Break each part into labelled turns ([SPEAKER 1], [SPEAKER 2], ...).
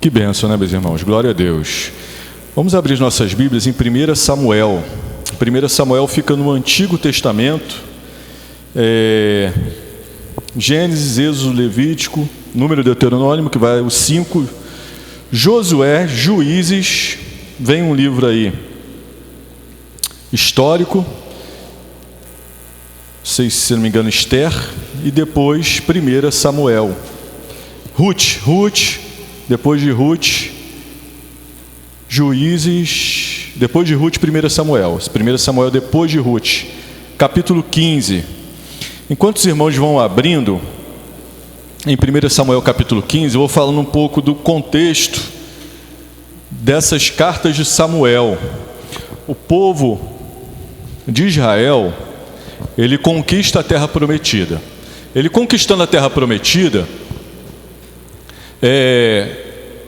[SPEAKER 1] Que bênção, né, meus irmãos? Glória a Deus. Vamos abrir nossas Bíblias em 1 Samuel. 1 Samuel fica no Antigo Testamento. Gênesis, Êxodo, Levítico, Número, Deuteronômio, que vai os 5. Josué, Juízes. Vem um livro aí histórico. Se não me engano, Esther. E depois 1 Samuel. Ruth. Depois de Ruth, Juízes, depois de Ruth, 1 Samuel. 1 Samuel depois de Ruth, capítulo 15. Enquanto os irmãos vão abrindo, em 1 Samuel capítulo 15, eu vou falando um pouco do contexto dessas cartas de Samuel. O povo de Israel, ele conquista a terra prometida. Ele conquistando a terra prometida,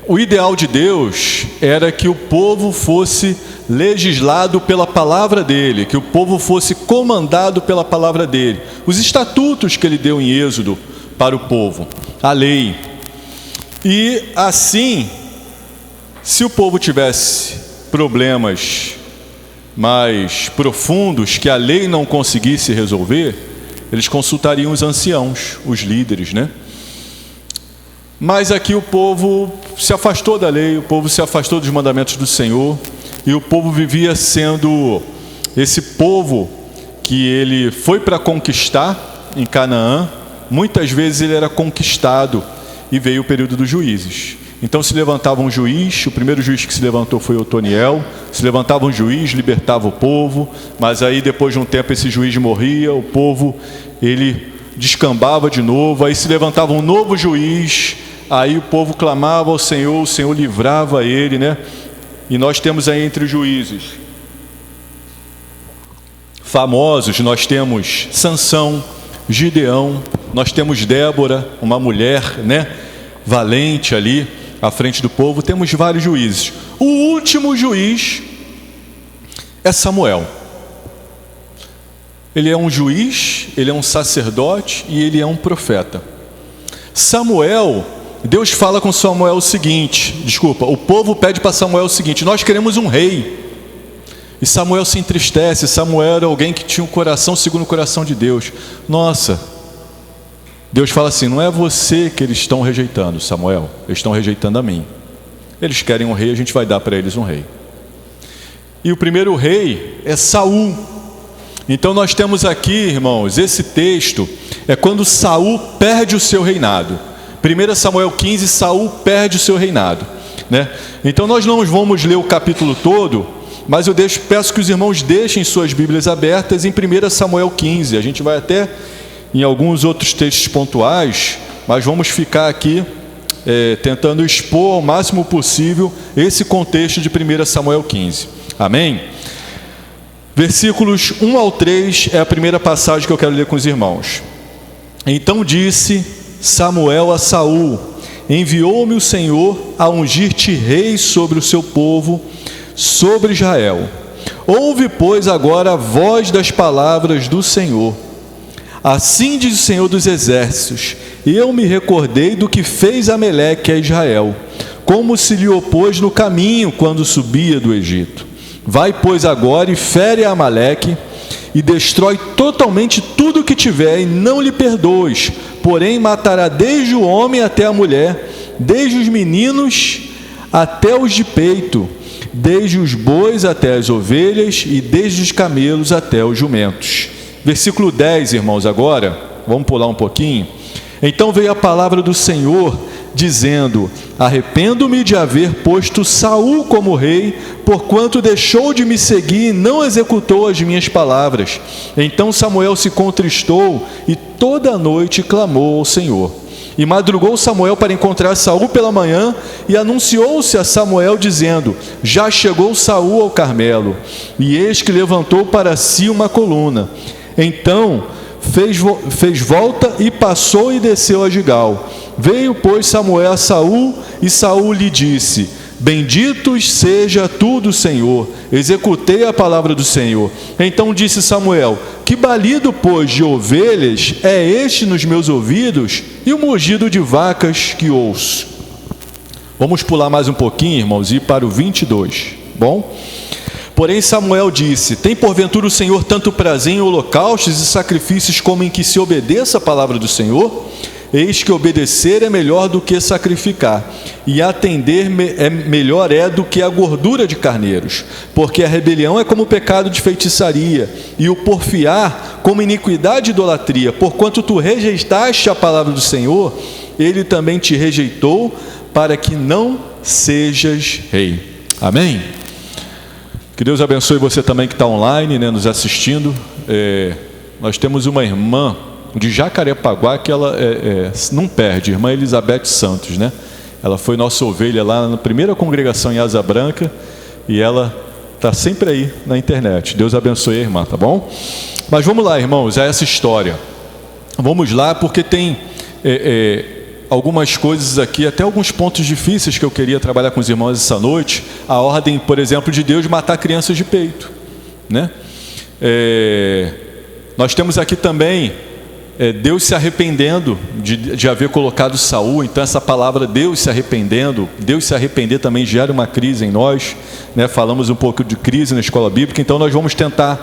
[SPEAKER 1] o ideal de Deus era que o povo fosse legislado pela palavra dele, que o povo fosse comandado pela palavra dele. Os estatutos que ele deu em Êxodo para o povo, a lei. E assim, se o povo tivesse problemas mais profundos que a lei não conseguisse resolver, eles consultariam os anciãos, os líderes, né? Mas aqui o povo se afastou da lei, o povo se afastou dos mandamentos do Senhor, e o povo vivia sendo esse povo que ele foi para conquistar em Canaã. Muitas vezes ele era conquistado e veio o período dos juízes. Então se levantava um juiz, o primeiro juiz que se levantou foi Otoniel, se levantava um juiz, libertava o povo, mas aí depois de um tempo esse juiz morria, o povo ele descambava de novo, aí se levantava um novo juiz, aí o povo clamava ao Senhor, o Senhor livrava ele, né? E nós temos aí entre os juízes famosos, nós temos Sansão, Gideão, nós temos Débora, uma mulher, né, valente ali à frente do povo. Temos vários juízes. O último juiz é Samuel. Ele é um juiz, ele é um sacerdote e ele é um profeta. Samuel, Deus fala com Samuel o seguinte, o povo pede para Samuel o seguinte: nós queremos um rei. E Samuel se entristece. Samuel era alguém que tinha um coração segundo o coração de Deus. Nossa, Deus fala assim: não é você que eles estão rejeitando, Samuel, eles estão rejeitando a mim. Eles querem um rei, a gente vai dar para eles um rei. E o primeiro rei é Saul. Então nós temos aqui, irmãos, esse texto é quando Saul perde o seu reinado. 1 Samuel 15, Saul perde o seu reinado, né? Então nós não vamos ler o capítulo todo, mas eu peço que os irmãos deixem suas Bíblias abertas em 1 Samuel 15. A gente vai até em alguns outros textos pontuais, mas vamos ficar aqui tentando expor ao máximo possível esse contexto de 1 Samuel 15. Amém? Versículos 1 ao 3 é a primeira passagem que eu quero ler com os irmãos. Então disse Samuel a Saul: enviou-me o Senhor a ungir-te rei sobre o seu povo, sobre Israel. Ouve, pois, agora a voz das palavras do Senhor. Assim diz o Senhor dos Exércitos: eu me recordei do que fez Ameleque a Israel, como se lhe opôs no caminho quando subia do Egito. Vai, pois, agora e fere a Amaleque, e destrói totalmente tudo que tiver, e não lhe perdoes, porém matará desde o homem até a mulher, desde os meninos até os de peito, desde os bois até as ovelhas, e desde os camelos até os jumentos. Versículo 10, irmãos, agora, vamos pular um pouquinho. Então veio a palavra do Senhor, dizendo: arrependo-me de haver posto Saul como rei, porquanto deixou de me seguir e não executou as minhas palavras. Então Samuel se contristou e toda a noite clamou ao Senhor. E madrugou Samuel para encontrar Saul pela manhã, e anunciou-se a Samuel, dizendo: já chegou Saul ao Carmelo, e eis que levantou para si uma coluna. Então fez volta e passou e desceu a Gigal. Veio, pois, Samuel a Saul, e Saul lhe disse: bendito seja tu do Senhor, executei a palavra do Senhor. Então disse Samuel: que balido, pois, de ovelhas é este nos meus ouvidos, e o mugido de vacas que ouço? Vamos pular mais um pouquinho, irmãos, e ir para o 22, bom? Porém Samuel disse: tem porventura o Senhor tanto prazer em holocaustos e sacrifícios como em que se obedeça a palavra do Senhor? Eis que obedecer é melhor do que sacrificar, e atender melhor é do que a gordura de carneiros, porque a rebelião é como o pecado de feitiçaria, e o porfiar como iniquidade e idolatria. Porquanto tu rejeitaste a palavra do Senhor, ele também te rejeitou, para que não sejas rei. Amém? Que Deus abençoe você também que está online, né, nos assistindo. Nós temos uma irmã de Jacarepaguá que ela não perde, irmã Elizabeth Santos, né? Ela foi nossa ovelha lá na primeira congregação em Asa Branca, e ela está sempre aí na internet. Deus abençoe a irmã, tá bom? Mas vamos lá, irmãos, a essa história. Vamos lá, porque tem algumas coisas aqui, até alguns pontos difíceis que eu queria trabalhar com os irmãos essa noite. A ordem, por exemplo, de Deus de matar crianças de peito, né? Nós temos aqui também Deus se arrependendo de haver colocado Saul. Então essa palavra Deus se arrependendo, Deus se arrepender também gera uma crise em nós, né? Falamos um pouco de crise na escola bíblica, então nós vamos tentar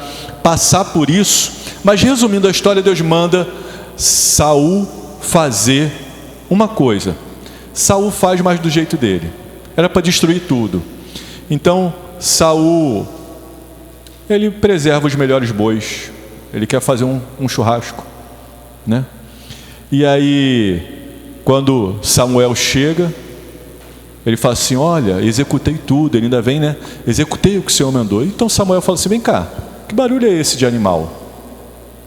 [SPEAKER 1] passar por isso. Mas resumindo a história, Deus manda Saul fazer uma coisa. Saul faz mais do jeito dele, era para destruir tudo. Então Saul, ele preserva os melhores bois, ele quer fazer um churrasco, né? E aí, quando Samuel chega, ele fala assim: olha, executei tudo. Ele ainda vem, né? Executei o que o Senhor mandou. Então Samuel fala assim: vem cá, que barulho é esse de animal?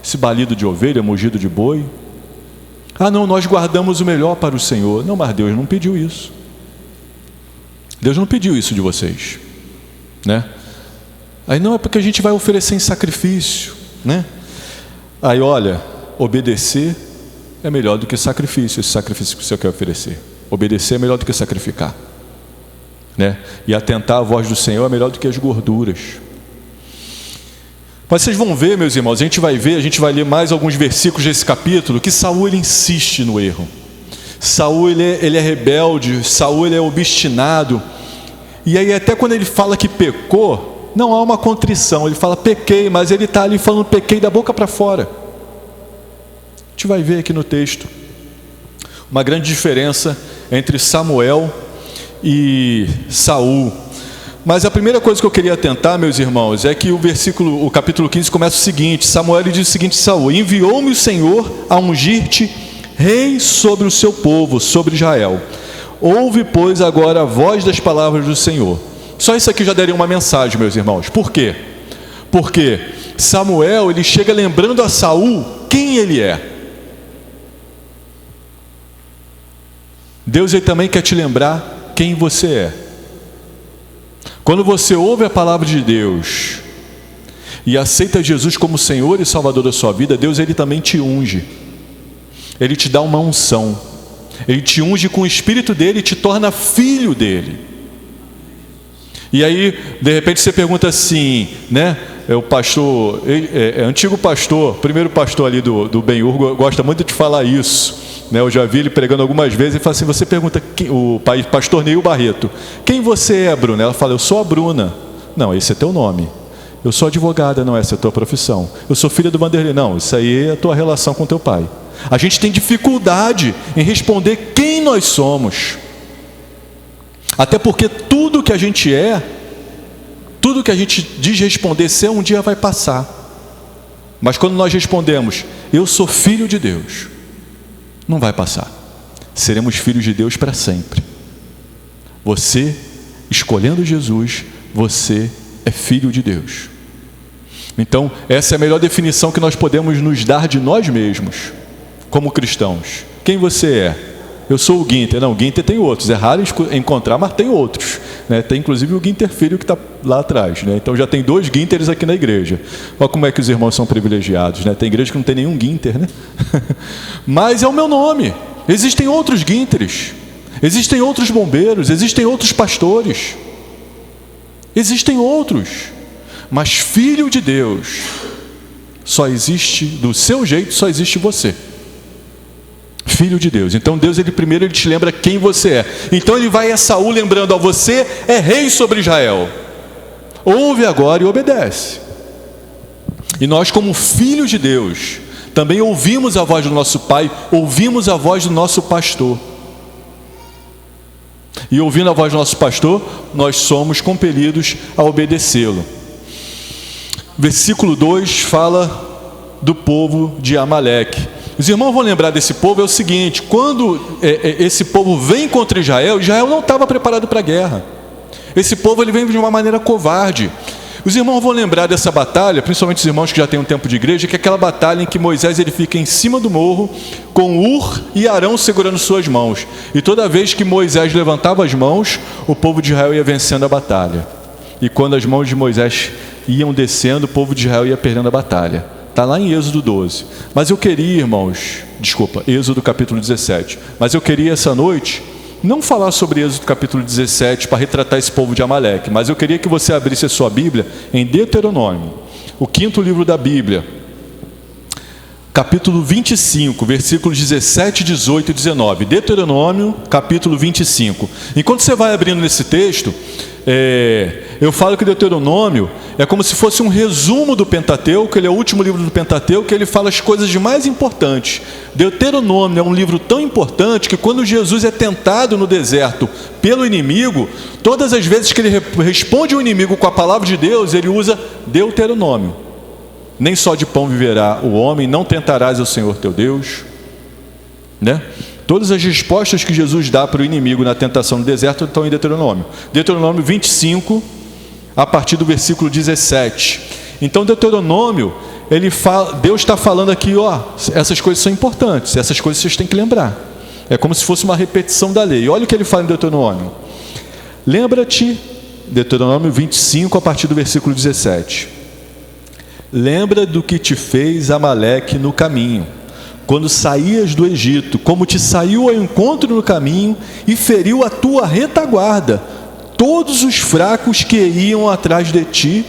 [SPEAKER 1] Esse balido de ovelha, mugido de boi? Ah não, nós guardamos o melhor para o Senhor. Não, mas Deus não pediu isso. Deus não pediu isso de vocês, né? Aí não, é porque a gente vai oferecer em sacrifício, né? Aí olha, obedecer é melhor do que sacrifício. Esse sacrifício que você quer oferecer, obedecer é melhor do que sacrificar, né? E atentar à voz do Senhor é melhor do que as gorduras. Mas vocês vão ver, meus irmãos, a gente vai ler mais alguns versículos desse capítulo, que Saul ele insiste no erro. Saul ele é rebelde, Saul ele é obstinado. E aí até quando ele fala que pecou, não há uma contrição. Ele fala pequei, mas ele está ali falando pequei da boca para fora. A gente vai ver aqui no texto uma grande diferença entre Samuel e Saul. Mas a primeira coisa que eu queria atentar, meus irmãos, é que o capítulo 15 começa o seguinte: Samuel diz o seguinte: Saul, enviou-me o Senhor a ungir-te rei sobre o seu povo, sobre Israel. Ouve, pois, agora a voz das palavras do Senhor. Só isso aqui já daria uma mensagem, meus irmãos. Por quê? Porque Samuel ele chega lembrando a Saul quem ele é. Deus ele também quer te lembrar quem você é. Quando você ouve a palavra de Deus e aceita Jesus como Senhor e Salvador da sua vida, Deus ele também te unge. Ele te dá uma unção. Ele te unge com o Espírito dele e te torna filho dele. E aí, de repente você pergunta assim, né? O pastor, antigo pastor, primeiro pastor ali do Ben-Hur, gosta muito de falar isso, né? Eu já vi ele pregando algumas vezes e fala assim: você pergunta, o pastor Neil Barreto, quem você é, Bruna? Ela fala: eu sou a Bruna. Não, esse é teu nome. Eu sou advogada. Não, essa é a tua profissão. Eu sou filha do Vanderlei. Não, isso aí é a tua relação com teu pai. A gente tem dificuldade em responder quem nós somos, até porque tudo que a gente é, tudo que a gente diz responder ser, um dia vai passar. Mas quando nós respondemos eu sou filho de Deus, não vai passar. Seremos filhos de Deus para sempre. Você, escolhendo Jesus, você é filho de Deus. Então essa é a melhor definição que nós podemos nos dar de nós mesmos como cristãos. Quem você é? Eu sou o Guinter. Não, o Guinter tem outros, é raro encontrar, mas tem outros, né? Tem inclusive o Guinter filho que está lá atrás, né? Então já tem 2 Guinters aqui na igreja. Olha como é que os irmãos são privilegiados, né? Tem igreja que não tem nenhum Guinter, né? Mas é o meu nome. Existem outros Guinters, existem outros bombeiros, existem outros pastores, existem outros. Mas filho de Deus, só existe, do seu jeito, só existe você. Filho de Deus. Então Deus, primeiro ele te lembra quem você é. Então ele vai a Saul lembrando: ó, você é rei sobre Israel. Ouve agora e obedece. E nós, como filhos de Deus, também ouvimos a voz do nosso Pai, ouvimos a voz do nosso pastor. E ouvindo a voz do nosso pastor, nós somos compelidos a obedecê-lo. Versículo 2 fala do povo de Amaleque. Os irmãos vão lembrar desse povo, é o seguinte: quando esse povo vem contra Israel, Israel não estava preparado para a guerra. Esse povo ele vem de uma maneira covarde. Os irmãos vão lembrar dessa batalha, principalmente os irmãos que já têm um tempo de igreja, que é aquela batalha em que Moisés ele fica em cima do morro, com Ur e Arão segurando suas mãos. E toda vez que Moisés levantava as mãos, o povo de Israel ia vencendo a batalha. E quando as mãos de Moisés iam descendo, o povo de Israel ia perdendo a batalha. Está lá em Êxodo 12. Mas eu queria, irmãos, Êxodo capítulo 17. Mas eu queria essa noite não falar sobre Êxodo capítulo 17 para retratar esse povo de Amaleque, mas eu queria que você abrisse a sua Bíblia em Deuteronômio, o 5º livro da Bíblia, capítulo 25, versículos 17, 18 e 19. Deuteronômio, capítulo 25. Enquanto você vai abrindo nesse texto, eu falo que Deuteronômio é como se fosse um resumo do Pentateuco. Ele é o último livro do Pentateuco, ele fala as coisas mais importantes. Deuteronômio é um livro tão importante que quando Jesus é tentado no deserto pelo inimigo, todas as vezes que ele responde ao inimigo com a palavra de Deus, ele usa Deuteronômio. Nem só de pão viverá o homem, não tentarás ao Senhor teu Deus, né? Todas as respostas que Jesus dá para o inimigo na tentação no deserto estão em Deuteronômio. Deuteronômio 25, a partir do versículo 17. Então Deuteronômio, Deus está falando aqui, ó, essas coisas são importantes, essas coisas vocês têm que lembrar. É como se fosse uma repetição da lei. Olha o que ele fala em Deuteronômio. Lembra-te, Deuteronômio 25, a partir do versículo 17. Lembra do que te fez Amaleque no caminho, quando saías do Egito, como te saiu ao encontro no caminho e feriu a tua retaguarda, todos os fracos que iam atrás de ti,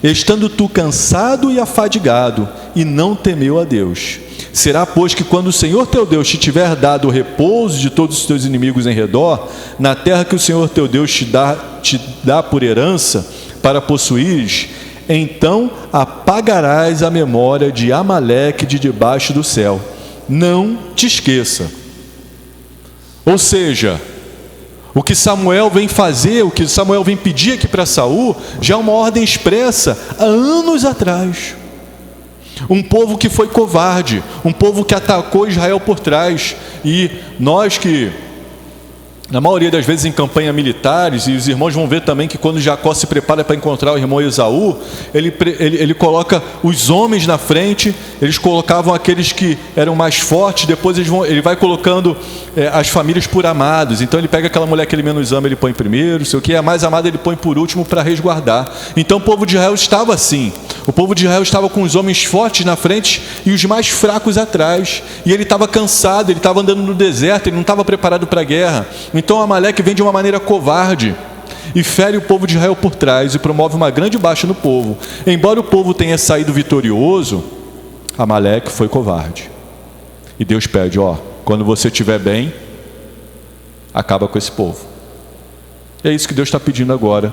[SPEAKER 1] estando tu cansado e afadigado, e não temeu a Deus. Será, pois, que quando o Senhor teu Deus te tiver dado o repouso de todos os teus inimigos em redor, na terra que o Senhor teu Deus te dá por herança para possuires, então apagarás a memória de Amaleque de debaixo do céu. Não te esqueça. Ou seja, o que Samuel vem fazer, o que Samuel vem pedir aqui para Saul, já é uma ordem expressa há anos atrás. Um povo que foi covarde, um povo que atacou Israel por trás. E nós que, na maioria das vezes em campanha militares, e os irmãos vão ver também que quando Jacó se prepara para encontrar o irmão Esaú, ele coloca os homens na frente, eles colocavam aqueles que eram mais fortes, depois ele vai colocando as famílias por amados. Então ele pega aquela mulher que ele menos ama, ele põe primeiro, sei o que é a mais amada ele põe por último para resguardar. Então o povo de Israel estava assim, o povo de Israel estava com os homens fortes na frente e os mais fracos atrás, e ele estava cansado, ele estava andando no deserto, ele não estava preparado para a guerra. Então Amaleque vem de uma maneira covarde e fere o povo de Israel por trás e promove uma grande baixa no povo. Embora o povo tenha saído vitorioso, Amaleque foi covarde. E Deus pede, ó, quando você estiver bem, acaba com esse povo. E é isso que Deus está pedindo agora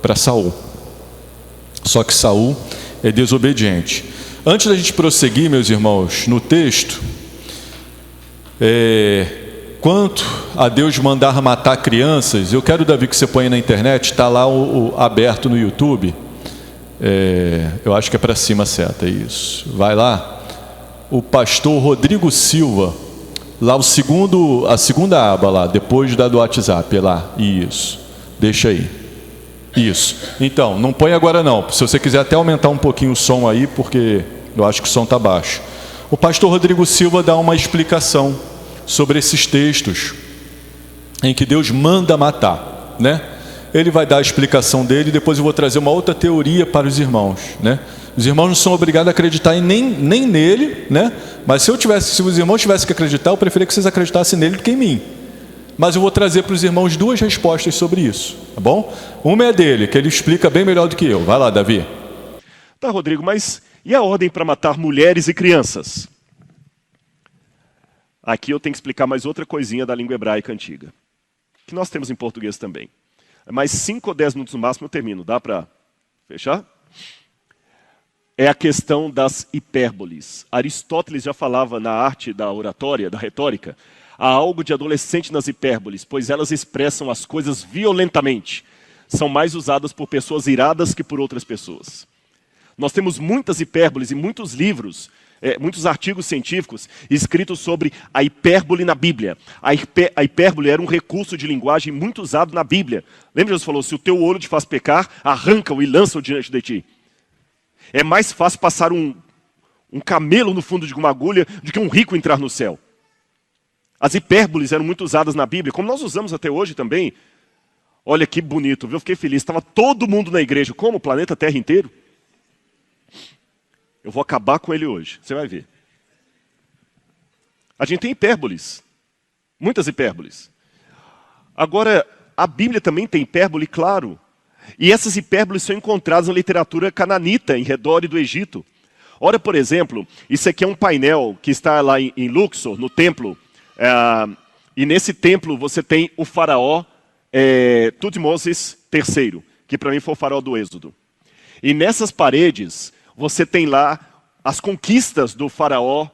[SPEAKER 1] para Saul. Só que Saul é desobediente. Antes da gente prosseguir, meus irmãos, no texto, quanto a Deus mandar matar crianças, eu quero, Davi, que você ponha na internet, está lá aberto no YouTube, eu acho que é para cima a seta, isso, vai lá, o pastor Rodrigo Silva, lá a segunda aba lá, depois da do WhatsApp, lá, isso, deixa aí, isso, então, não põe agora não, se você quiser até aumentar um pouquinho o som aí, porque eu acho que o som está baixo. O pastor Rodrigo Silva dá uma explicação sobre esses textos em que Deus manda matar, né? Ele vai dar a explicação dele e depois eu vou trazer uma outra teoria para os irmãos, né? Os irmãos não são obrigados a acreditar nem nele, né? Mas se os irmãos tivessem que acreditar, eu preferia que vocês acreditassem nele do que em mim. Mas eu vou trazer para os irmãos duas respostas sobre isso, tá bom? Uma é dele, que ele explica bem melhor do que eu. Vai lá, Davi.
[SPEAKER 2] Tá, Rodrigo, mas E a ordem para matar mulheres e crianças? Aqui eu tenho que explicar mais outra coisinha da língua hebraica antiga, que nós temos em português também. Mais 5 ou 10 minutos no máximo eu termino. Dá para fechar? É a questão das hipérboles. Aristóteles já falava na arte da oratória, da retórica, há algo de adolescente nas hipérboles, pois elas expressam as coisas violentamente. São mais usadas por pessoas iradas que por outras pessoas. Nós temos muitas hipérboles e muitos livros, muitos artigos científicos escritos sobre a hipérbole na Bíblia. A hipérbole era um recurso de linguagem muito usado na Bíblia. Lembra que Jesus falou, se o teu olho te faz pecar, arranca-o e lança-o diante de ti. É mais fácil passar um camelo no fundo de uma agulha do que um rico entrar no céu. As hipérboles eram muito usadas na Bíblia, como nós usamos até hoje também. Olha que bonito, viu? Eu fiquei feliz. Estava todo mundo na igreja, como o planeta Terra inteiro. Eu vou acabar com ele hoje, você vai ver. A gente tem hipérboles, muitas hipérboles. Agora, a Bíblia também tem hipérbole, claro. E essas hipérboles são encontradas na literatura cananita, em redor do Egito. Ora, por exemplo, isso aqui é um painel que está lá em Luxor, no templo. E nesse templo você tem o faraó Tutmoses III, que para mim foi o faraó do Êxodo. E nessas paredes você tem lá as conquistas do faraó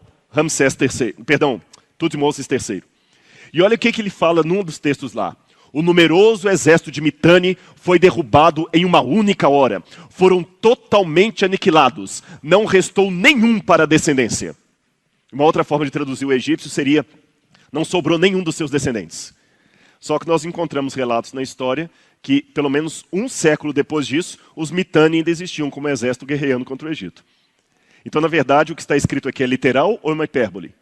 [SPEAKER 2] Tutmoses III. E olha o que ele fala num dos textos lá. O numeroso exército de Mitane foi derrubado em uma única hora. Foram totalmente aniquilados. Não restou nenhum para a descendência. Uma outra forma de traduzir o egípcio seria, não sobrou nenhum dos seus descendentes. Só que nós encontramos relatos na história que, pelo menos um século depois disso, os Mitane ainda existiam como exército guerreando contra o Egito. Então, na verdade, o que está escrito aqui é literal ou é uma hipérbole?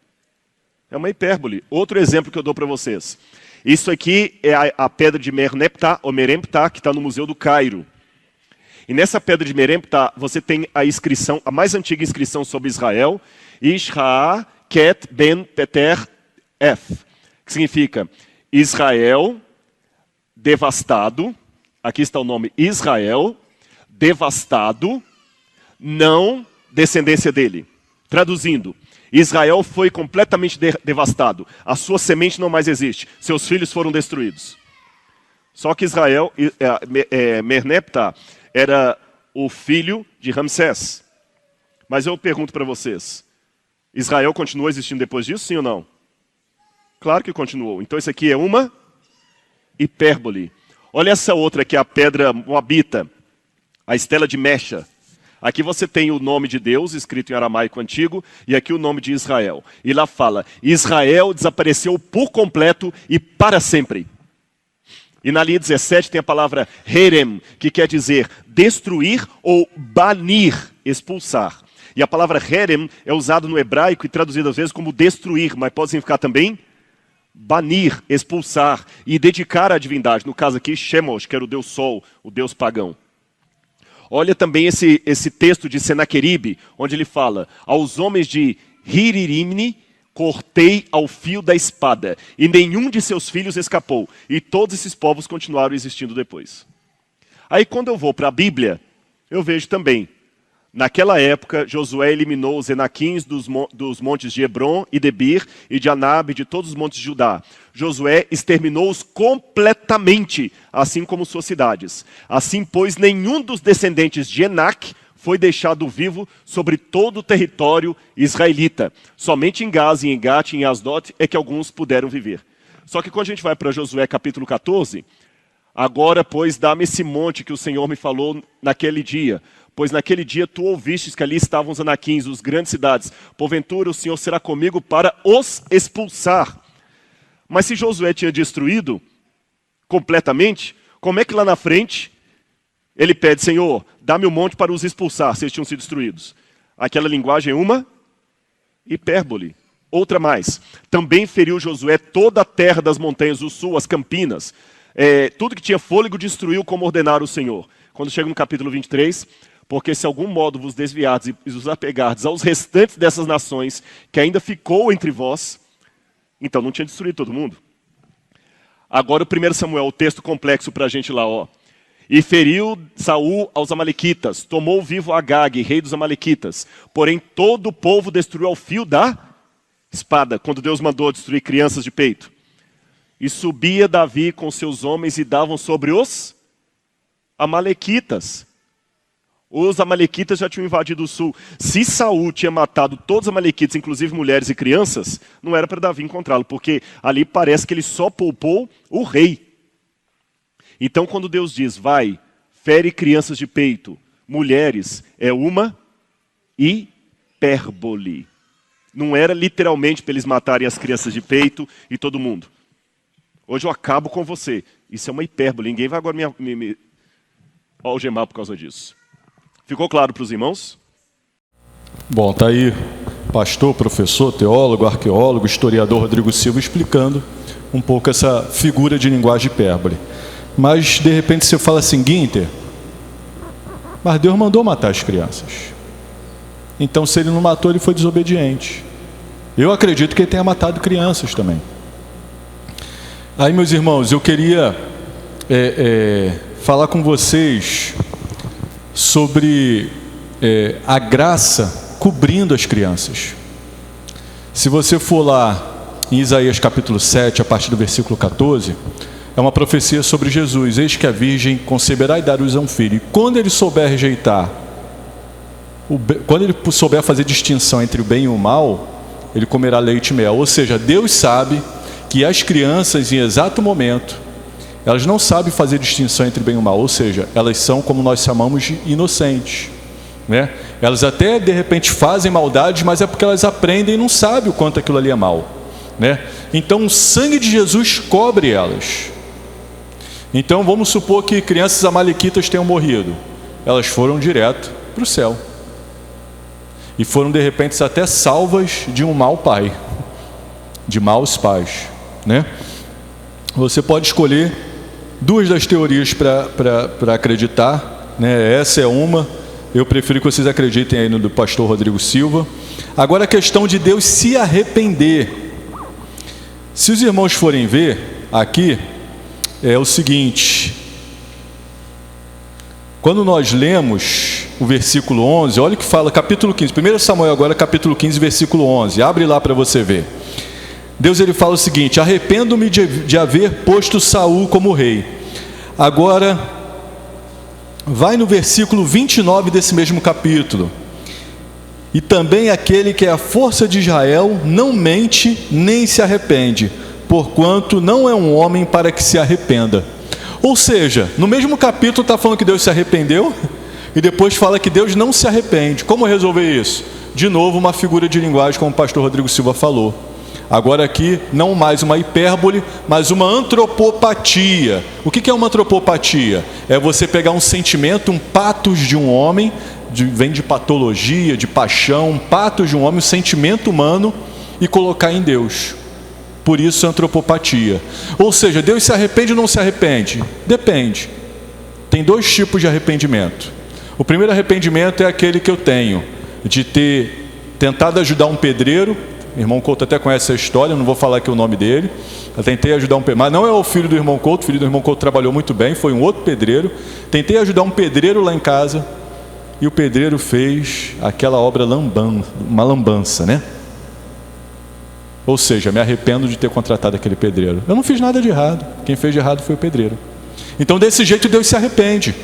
[SPEAKER 2] É uma hipérbole. Outro exemplo que eu dou para vocês. Isso aqui é a pedra de Merneptah, ou Meremptah, que está no Museu do Cairo. E nessa pedra de Meremptah, você tem a inscrição, a mais antiga inscrição sobre Israel, Ishra Ket Ben Peter F, que significa Israel devastado, aqui está o nome Israel, devastado, não descendência dele. Traduzindo, Israel foi completamente devastado, a sua semente não mais existe, seus filhos foram destruídos. Só que Merneptah era o filho de Ramsés. Mas eu pergunto para vocês, Israel continuou existindo depois disso, sim ou não? Claro que continuou. Então isso aqui é uma hipérbole. Olha essa outra que é a pedra moabita, a estela de Mecha. Aqui você tem o nome de Deus, escrito em aramaico antigo, e aqui o nome de Israel. E lá fala, Israel desapareceu por completo e para sempre. E na linha 17 tem a palavra herem, que quer dizer destruir ou banir, expulsar. E a palavra herem é usada no hebraico e traduzida às vezes como destruir, mas pode significar também banir, expulsar e dedicar à divindade. No caso aqui, Chemosh, que era o deus sol, o deus pagão. Olha também esse texto de Senaqueribe, onde ele fala, aos homens de Hiririmni cortei ao fio da espada, e nenhum de seus filhos escapou, e todos esses povos continuaram existindo depois. Aí quando eu vou para a Bíblia, eu vejo também, naquela época, Josué eliminou os Enaquins dos montes de Hebron e Debir, e de Anab, e de todos os montes de Judá. Josué exterminou-os completamente, assim como suas cidades. Assim, pois, nenhum dos descendentes de Enac foi deixado vivo sobre todo o território israelita. Somente em Gaza, em Gat e em Asdod é que alguns puderam viver. Só que quando a gente vai para Josué capítulo 14, agora, pois, dá-me esse monte que o Senhor me falou naquele dia. Pois naquele dia tu ouvistes que ali estavam os anaquins, os grandes cidades. Porventura o Senhor será comigo para os expulsar. Mas se Josué tinha destruído completamente, como é que lá na frente ele pede, Senhor, dá-me um monte para os expulsar, se eles tinham sido destruídos? Aquela linguagem é uma hipérbole. Outra mais. Também feriu Josué toda a terra das montanhas do sul, as campinas. Tudo que tinha fôlego destruiu como ordenara o Senhor. Quando chega no capítulo 23... Porque se algum modo vos desviardes e vos apegardes aos restantes dessas nações, que ainda ficou entre vós, então não tinha destruído todo mundo. Agora o 1 Samuel, o texto complexo para a gente lá, ó. E feriu Saul aos amalequitas, tomou vivo Agag, rei dos amalequitas. Porém todo o povo destruiu ao fio da espada, quando Deus mandou destruir crianças de peito. E subia Davi com seus homens e davam sobre os amalequitas. Os amalequitas já tinham invadido o sul. Se Saul tinha matado todos os amalequitas, inclusive mulheres e crianças, não era para Davi encontrá-lo, porque ali parece que ele só poupou o rei. Então quando Deus diz, vai, fere crianças de peito, mulheres, é uma hipérbole. Não era literalmente para eles matarem as crianças de peito e todo mundo. Hoje eu acabo com você. Isso é uma hipérbole. Ninguém vai agora me algemar por causa disso. Ficou claro para os irmãos?
[SPEAKER 1] Bom, está aí pastor, professor, teólogo, arqueólogo, historiador Rodrigo Silva explicando um pouco essa figura de linguagem hipérbole. Mas de repente você fala assim, Guinter, mas Deus mandou matar as crianças. Então se ele não matou, ele foi desobediente. Eu acredito que ele tenha matado crianças também. Aí, meus irmãos, eu queria falar com vocês sobre a graça cobrindo as crianças. Se você for lá em Isaías capítulo 7, a partir do versículo 14, é uma profecia sobre Jesus. Eis que a virgem conceberá e dar-lhes um filho. E quando ele souber rejeitar, quando ele souber fazer distinção entre o bem e o mal, ele comerá leite e mel. Ou seja, Deus sabe que as crianças, em exato momento, elas não sabem fazer distinção entre o bem e o mal. Ou seja, elas são, como nós chamamos, de inocentes, né? Elas até, de repente, fazem maldades, mas é porque elas aprendem e não sabem o quanto aquilo ali é mal, né? Então, o sangue de Jesus cobre elas. Então, vamos supor que crianças amalequitas tenham morrido. Elas foram direto para o céu. E foram, de repente, até salvas de um mau pai, de maus pais, né? Você pode escolher duas das teorias para acreditar, né? Essa é uma. Eu prefiro que vocês acreditem aí no do pastor Rodrigo Silva. Agora, a questão de Deus se arrepender. Se os irmãos forem ver aqui, é o seguinte: quando nós lemos o versículo 11, olha o que fala, capítulo 15, 1 Samuel agora, capítulo 15, versículo 11, abre lá para você ver. Deus, ele fala o seguinte: arrependo-me de haver posto Saul como rei. Agora, vai no versículo 29 desse mesmo capítulo. E também aquele que é a força de Israel não mente nem se arrepende, porquanto não é um homem para que se arrependa. Ou seja, no mesmo capítulo está falando que Deus se arrependeu, e depois fala que Deus não se arrepende. Como resolver isso? De novo, uma figura de linguagem, como o pastor Rodrigo Silva falou. Agora aqui, não mais uma hipérbole, mas uma antropopatia. O que é uma antropopatia? É você pegar um sentimento, um patos de um homem, vem de patologia, de paixão, um patos de um homem, um sentimento humano, e colocar em Deus. Por isso, antropopatia. Ou seja, Deus se arrepende ou não se arrepende? Depende. Tem dois tipos de arrependimento. O primeiro arrependimento é aquele que eu tenho, de ter tentado ajudar um pedreiro. O irmão Couto até conhece essa história, não vou falar aqui o nome dele. Eu tentei ajudar um pedreiro, mas não é o filho do irmão Couto. O filho do irmão Couto trabalhou muito bem, foi um outro pedreiro. Tentei ajudar um pedreiro lá em casa, e o pedreiro fez aquela obra uma lambança, né? Ou seja, me arrependo de ter contratado aquele pedreiro. Eu não fiz nada de errado, quem fez de errado foi o pedreiro. Então, desse jeito, Deus se arrepende.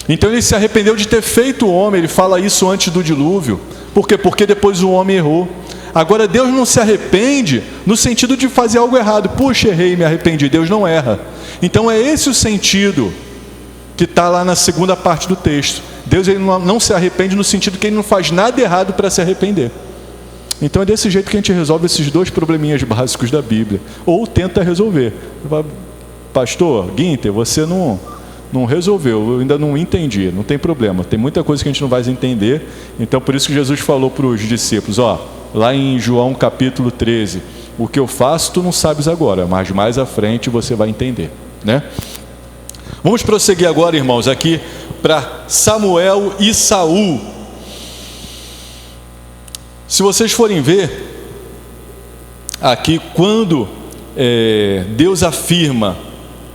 [SPEAKER 1] Então, ele se arrependeu de ter feito o homem. Ele fala isso antes do dilúvio. Por quê? Porque depois o homem errou. Agora, Deus não se arrepende no sentido de fazer algo errado. Puxa, errei, me arrependi. Deus não erra. Então, é esse o sentido que está lá na segunda parte do texto. Deus, ele não se arrepende no sentido que ele não faz nada errado para se arrepender. Então, é desse jeito que a gente resolve esses dois probleminhas básicos da Bíblia. Ou tenta resolver. Pastor Guinter, você não resolveu, eu ainda não entendi. Não tem problema, tem muita coisa que a gente não vai entender. Então, por isso que Jesus falou para os discípulos, lá em João capítulo 13, o que eu faço tu não sabes agora, mas mais à frente você vai entender, né? Vamos prosseguir agora, irmãos, aqui para Samuel e Saul. Se vocês forem ver aqui, quando Deus afirma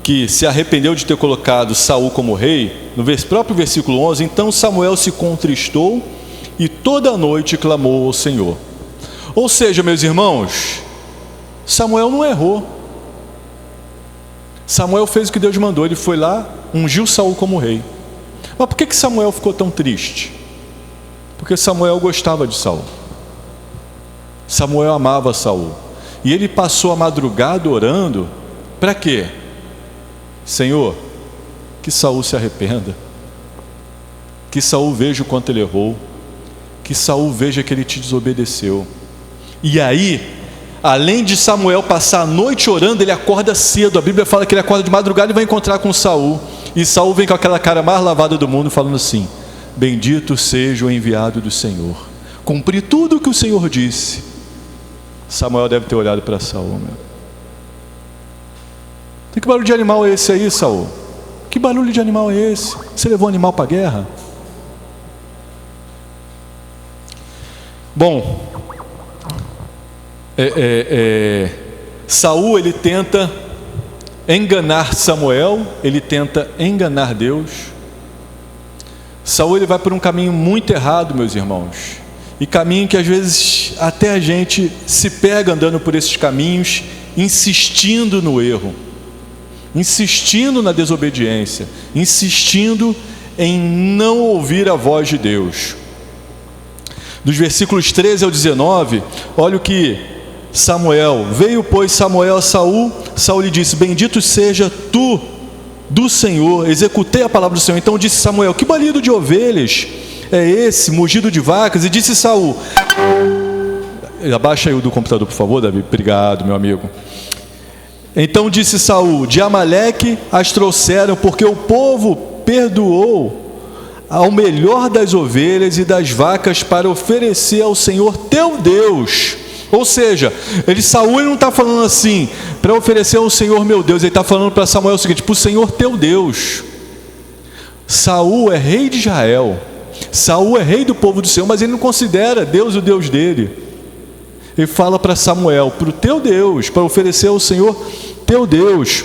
[SPEAKER 1] que se arrependeu de ter colocado Saul como rei, no próprio versículo 11, então Samuel se contristou e toda a noite clamou ao Senhor. Ou seja, meus irmãos, Samuel não errou. Samuel fez o que Deus mandou, ele foi lá, ungiu Saul como rei. Mas por que Samuel ficou tão triste? Porque Samuel gostava de Saul. Samuel amava Saul. E ele passou a madrugada orando, para quê? Senhor, que Saul se arrependa, que Saul veja o quanto ele errou, que Saul veja que ele te desobedeceu. E aí, além de Samuel passar a noite orando, ele acorda cedo. A Bíblia fala que ele acorda de madrugada e vai encontrar com Saul. E Saul vem com aquela cara mais lavada do mundo, falando assim: bendito seja o enviado do Senhor, cumpri tudo o que o Senhor disse. Samuel deve ter olhado para Saul, meu. Que barulho de animal é esse aí, Saul? Que barulho de animal é esse? Você levou um animal para a guerra? Bom, Saul, ele tenta enganar Samuel, ele tenta enganar Deus. Saul, ele vai por um caminho muito errado, meus irmãos, e caminho que às vezes até a gente se pega andando por esses caminhos, insistindo no erro, insistindo na desobediência, insistindo em não ouvir a voz de Deus. Dos versículos 13 ao 19, olha o que Samuel, veio pois Samuel a Saul, Saul lhe disse: bendito seja tu do Senhor, executei a palavra do Senhor. Então disse Samuel: que balido de ovelhas é esse, mugido de vacas? E disse Saul, abaixa aí o do computador por favor, Davi, obrigado meu amigo. Então disse Saul: de Amaleque as trouxeram, porque o povo perdoou ao melhor das ovelhas e das vacas para oferecer ao Senhor teu Deus. Ou seja, Saul não está falando assim para oferecer ao Senhor meu Deus, ele está falando para Samuel o seguinte: para o Senhor teu Deus. Saul é rei de Israel, Saul é rei do povo do Senhor, mas ele não considera Deus o Deus dele. Ele fala para Samuel: para o teu Deus, para oferecer ao Senhor teu Deus.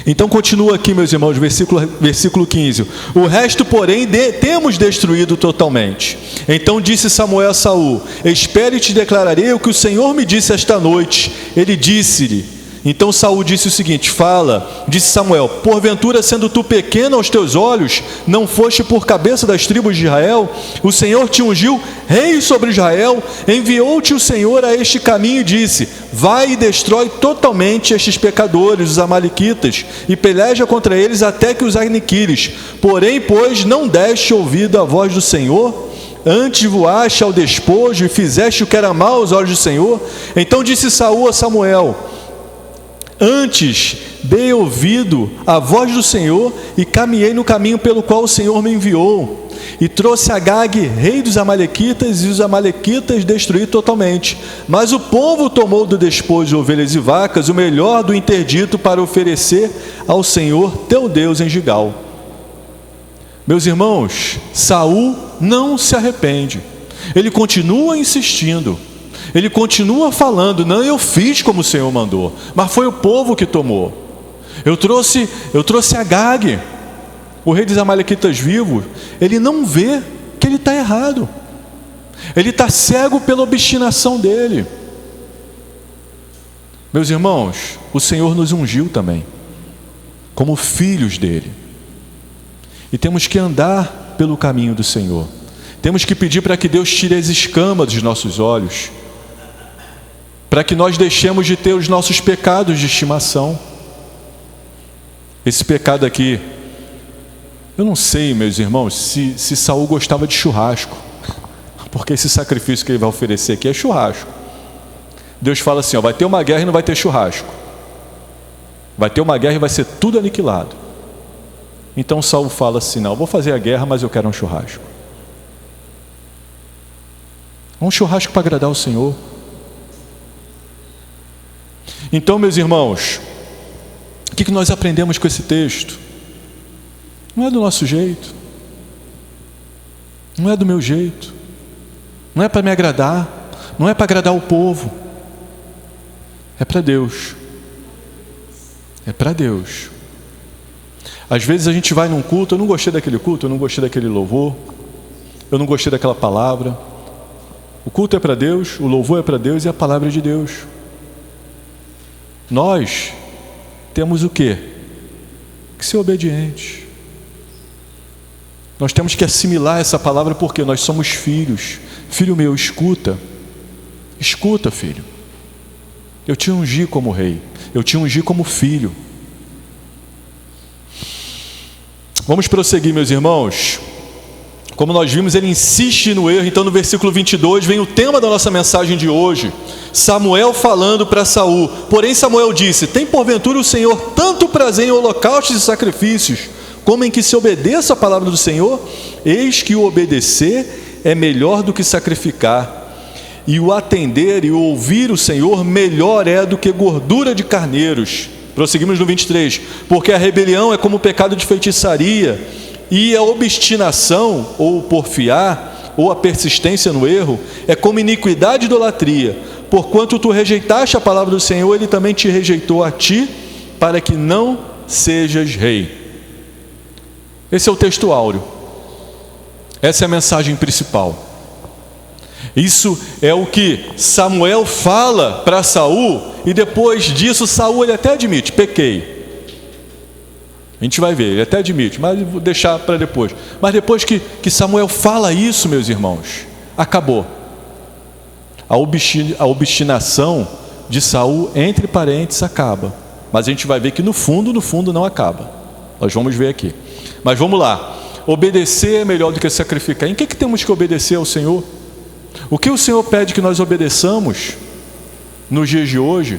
[SPEAKER 1] Então continua aqui, meus irmãos, versículo 15: o resto, porém, temos destruído totalmente. Então disse Samuel a Saul: espere e te declararei o que o Senhor me disse esta noite. Ele disse-lhe, então Saul disse o seguinte: fala, disse Samuel, porventura sendo tu pequeno aos teus olhos, não foste por cabeça das tribos de Israel? O Senhor te ungiu rei sobre Israel, enviou-te o Senhor a este caminho e disse: vai e destrói totalmente estes pecadores, os amalequitas, e peleja contra eles até que os aniquiles. Porém, pois, não deste ouvido à voz do Senhor, antes voaste ao despojo e fizeste o que era mal aos olhos do Senhor. Então disse Saul a Samuel: antes dei ouvido à voz do Senhor e caminhei no caminho pelo qual o Senhor me enviou, e trouxe Agag, rei dos amalequitas, e os amalequitas destruí totalmente. Mas o povo tomou do despojo de ovelhas e vacas o melhor do interdito para oferecer ao Senhor teu Deus em Gigal. Meus irmãos, Saul não se arrepende, ele continua insistindo, ele continua falando: não, eu fiz como o Senhor mandou, mas foi o povo que tomou. Eu trouxe Agag, o rei dos amalequitas vivo. Ele não vê que ele está errado, ele está cego pela obstinação dele. Meus irmãos, o Senhor nos ungiu também como filhos dele, e temos que andar pelo caminho do Senhor. Temos que pedir para que Deus tire as escamas dos nossos olhos, para que nós deixemos de ter os nossos pecados de estimação. Esse pecado aqui, eu não sei, meus irmãos, se Saul gostava de churrasco, porque esse sacrifício que ele vai oferecer aqui é churrasco. Deus fala assim: ó, vai ter uma guerra e não vai ter churrasco, vai ter uma guerra e vai ser tudo aniquilado. Então Saul fala assim: não, eu vou fazer a guerra, mas eu quero um churrasco. Um churrasco para agradar o Senhor. Então, meus irmãos, o que nós aprendemos com esse texto? Não é do nosso jeito, não é do meu jeito, não é para me agradar, não é para agradar o povo, é para Deus, É para Deus. Às vezes a gente vai num culto, eu não gostei daquele culto, eu não gostei daquele louvor, eu não gostei daquela palavra. O culto é para Deus, o louvor é para Deus e a palavra é de Deus. Nós temos o quê? Que ser obedientes. Nós temos que assimilar essa palavra porque nós somos filhos. Filho meu, escuta. Escuta, filho. Eu te ungi como rei. Eu te ungi como filho. Vamos prosseguir, meus irmãos. Como nós vimos, ele insiste no erro. Então no versículo 22 vem o tema da nossa mensagem de hoje. Samuel falando para Saul. Porém Samuel disse: tem porventura o Senhor tanto prazer em holocaustos e sacrifícios, como em que se obedeça a palavra do Senhor? Eis que o obedecer é melhor do que sacrificar, e o atender e o ouvir o Senhor melhor é do que gordura de carneiros. Prosseguimos no 23. Porque a rebelião é como o pecado de feitiçaria, e a obstinação, ou o porfiar, ou a persistência no erro, é como iniquidade e idolatria. Porquanto tu rejeitaste a palavra do Senhor, ele também te rejeitou a ti, para que não sejas rei. Esse é o texto áureo. Essa é a mensagem principal. Isso é o que Samuel fala para Saul, e depois disso Saul ele até admite: pequei. A gente vai ver, ele até admite, mas vou deixar para depois. Mas depois que Samuel fala isso, meus irmãos, acabou. A obstinação de Saul, entre parênteses, acaba. Mas a gente vai ver que no fundo não acaba. Nós vamos ver aqui. Mas vamos lá. Obedecer é melhor do que sacrificar. Em que temos que obedecer ao Senhor? O que o Senhor pede que nós obedeçamos nos dias de hoje?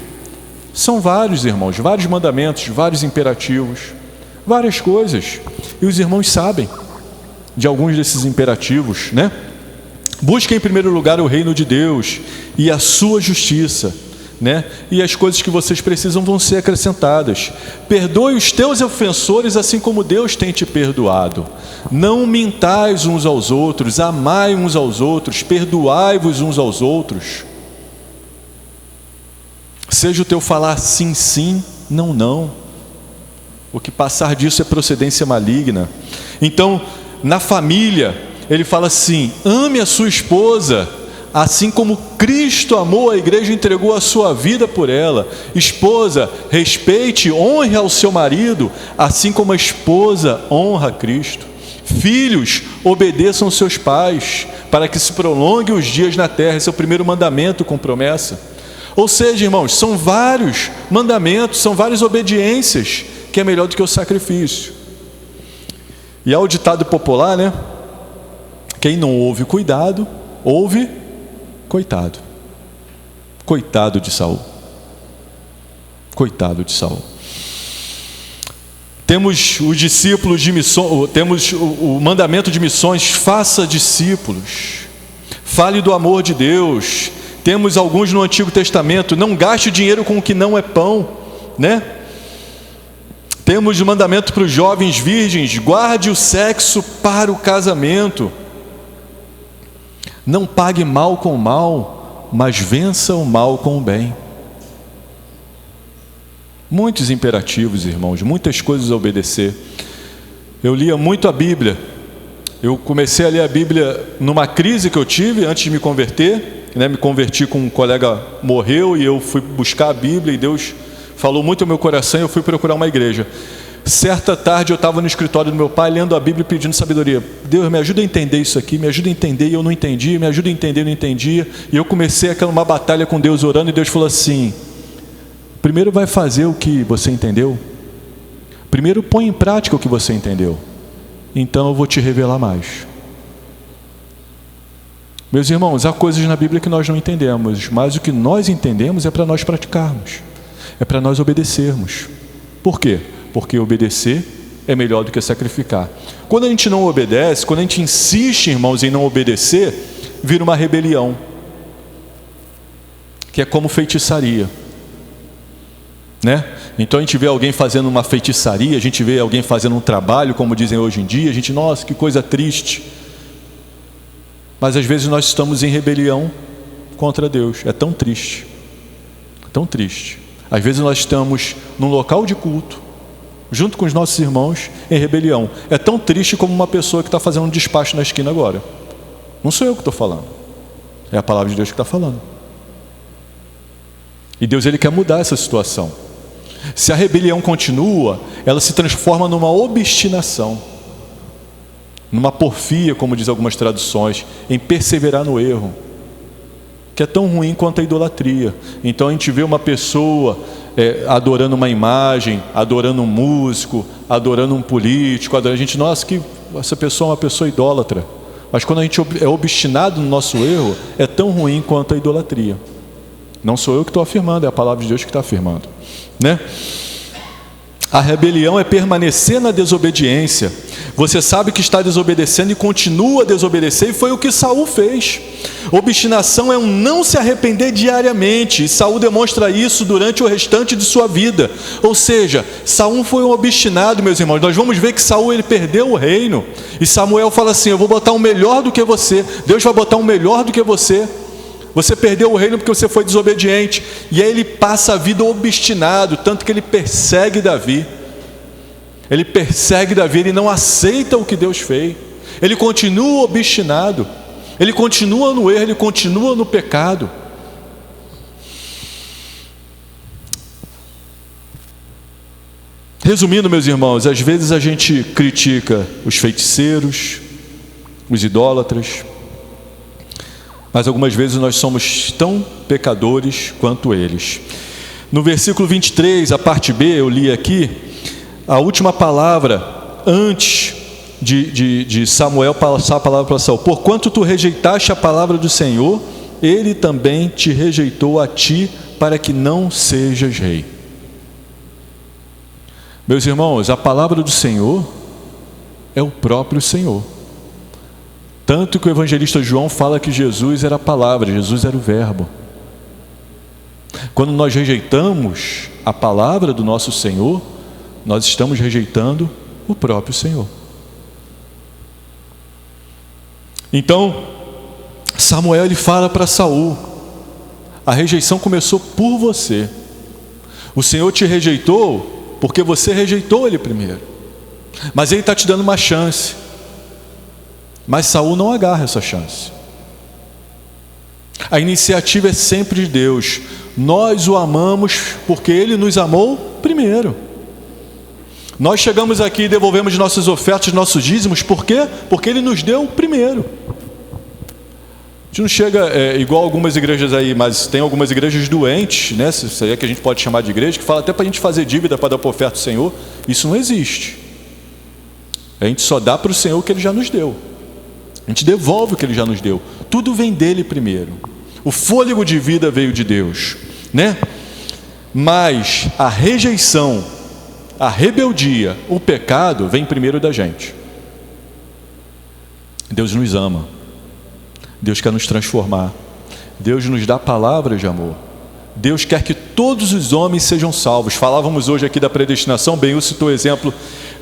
[SPEAKER 1] São vários, irmãos, vários mandamentos, vários imperativos, várias coisas. E os irmãos sabem de alguns desses imperativos, né? Busque em primeiro lugar o reino de Deus e a sua justiça, né? E as coisas que vocês precisam vão ser acrescentadas. Perdoe os teus ofensores assim como Deus tem te perdoado. Não mintais uns aos outros, amai uns aos outros, perdoai-vos uns aos outros. Seja o teu falar sim, sim, não, não. O que passar disso é procedência maligna. Então, na família, ele fala assim: ame a sua esposa, assim como Cristo amou a igreja e entregou a sua vida por ela. Esposa, respeite, honre ao seu marido, assim como a esposa honra a Cristo. Filhos, obedeçam aos seus pais, para que se prolonguem os dias na terra. Esse é o primeiro mandamento com promessa. Ou seja, irmãos, são vários mandamentos, são várias obediências, que é melhor do que o sacrifício. E há o ditado popular, né? Quem não ouve cuidado, ouve coitado. Coitado de Saul. Coitado de Saul. Temos os discípulos de missões, temos o mandamento de missões: faça discípulos. Fale do amor de Deus. Temos alguns no Antigo Testamento: não gaste dinheiro com o que não é pão, né? Temos o mandamento para os jovens virgens: guarde o sexo para o casamento. Não pague mal com mal, mas vença o mal com o bem. Muitos imperativos, irmãos, muitas coisas a obedecer. Eu lia muito a Bíblia. Eu comecei a ler a Bíblia numa crise que eu tive antes de me converter, né? Me converti com um colega, morreu, e eu fui buscar a Bíblia, e Deus falou muito ao meu coração, e eu fui procurar uma igreja. Certa tarde eu estava no escritório do meu pai, lendo a Bíblia e pedindo sabedoria. Deus, me ajuda a entender isso aqui, me ajuda a entender, e eu não entendia, me ajuda a entender, eu não entendia. E eu comecei uma batalha com Deus, orando, e Deus falou assim: primeiro vai fazer o que você entendeu, primeiro põe em prática o que você entendeu, então eu vou te revelar mais. Meus irmãos, há coisas na Bíblia que nós não entendemos, mas o que nós entendemos é para nós praticarmos, é para nós obedecermos. Por quê? Porque obedecer é melhor do que sacrificar. Quando a gente não obedece, quando a gente insiste, irmãos, em não obedecer, vira uma rebelião, que é como feitiçaria, né? Então a gente vê alguém fazendo uma feitiçaria, a gente vê alguém fazendo um trabalho, como dizem hoje em dia, a gente, nossa, que coisa triste. Mas às vezes nós estamos em rebelião contra Deus. É tão triste, tão triste. Às vezes nós estamos num local de culto, junto com os nossos irmãos, em rebelião. É tão triste como uma pessoa que está fazendo um despacho na esquina agora. Não sou eu que estou falando, é a palavra de Deus que está falando. E Deus, Ele quer mudar essa situação. Se a rebelião continua, ela se transforma numa obstinação, numa porfia, como diz algumas traduções, em perseverar no erro, que é tão ruim quanto a idolatria. Então a gente vê uma pessoa adorando uma imagem, adorando um músico, adorando um político, a gente, nossa, que essa pessoa é uma pessoa idólatra. Mas quando a gente é obstinado no nosso erro, é tão ruim quanto a idolatria. Não sou eu que estou afirmando, é a palavra de Deus que está afirmando, né? A rebelião é permanecer na desobediência. Você sabe que está desobedecendo e continua a desobedecer, e foi o que Saul fez. Obstinação é um não se arrepender diariamente, e Saul demonstra isso durante o restante de sua vida. Ou seja, Saul foi um obstinado, meus irmãos. Nós vamos ver que Saul, ele perdeu o reino, e Samuel fala assim: eu vou botar um melhor do que você. Deus vai botar um melhor do que você. Você perdeu o reino porque você foi desobediente. E aí ele passa a vida obstinado, tanto que ele persegue Davi. Ele persegue Davi, ele não aceita o que Deus fez. Ele continua obstinado, ele continua no erro, ele continua no pecado. Resumindo, meus irmãos, às vezes a gente critica os feiticeiros, os idólatras, mas algumas vezes nós somos tão pecadores quanto eles. No versículo 23, a parte B, eu li aqui, a última palavra, antes de Samuel passar a palavra para Saul: porquanto tu rejeitaste a palavra do Senhor, ele também te rejeitou a ti, para que não sejas rei. Meus irmãos, a palavra do Senhor é o próprio Senhor. Tanto que o evangelista João fala que Jesus era a palavra, Jesus era o verbo. Quando nós rejeitamos a palavra do nosso Senhor, nós estamos rejeitando o próprio Senhor. Então, Samuel, ele fala para Saul: a rejeição começou por você. O Senhor te rejeitou porque você rejeitou Ele primeiro. Mas Ele está te dando uma chance. Mas Saul não agarra essa chance. A iniciativa é sempre de Deus. Nós o amamos porque Ele nos amou primeiro. Nós chegamos aqui e devolvemos nossas ofertas, nossos dízimos, por quê? Porque Ele nos deu primeiro. A gente não chega igual algumas igrejas aí, mas tem algumas igrejas doentes, né? Isso aí é que a gente pode chamar de igreja, que fala até para a gente fazer dívida para dar para a oferta do Senhor. Isso não existe. A gente só dá para o Senhor o que Ele já nos deu. A gente devolve o que Ele já nos deu. Tudo vem dEle primeiro. O fôlego de vida veio de Deus, né? Mas a rejeição, a rebeldia, o pecado vem primeiro da gente. Deus nos ama. Deus quer nos transformar. Deus nos dá palavras de amor. Deus quer que todos os homens sejam salvos. Falávamos hoje aqui da predestinação. Benhu citou o exemplo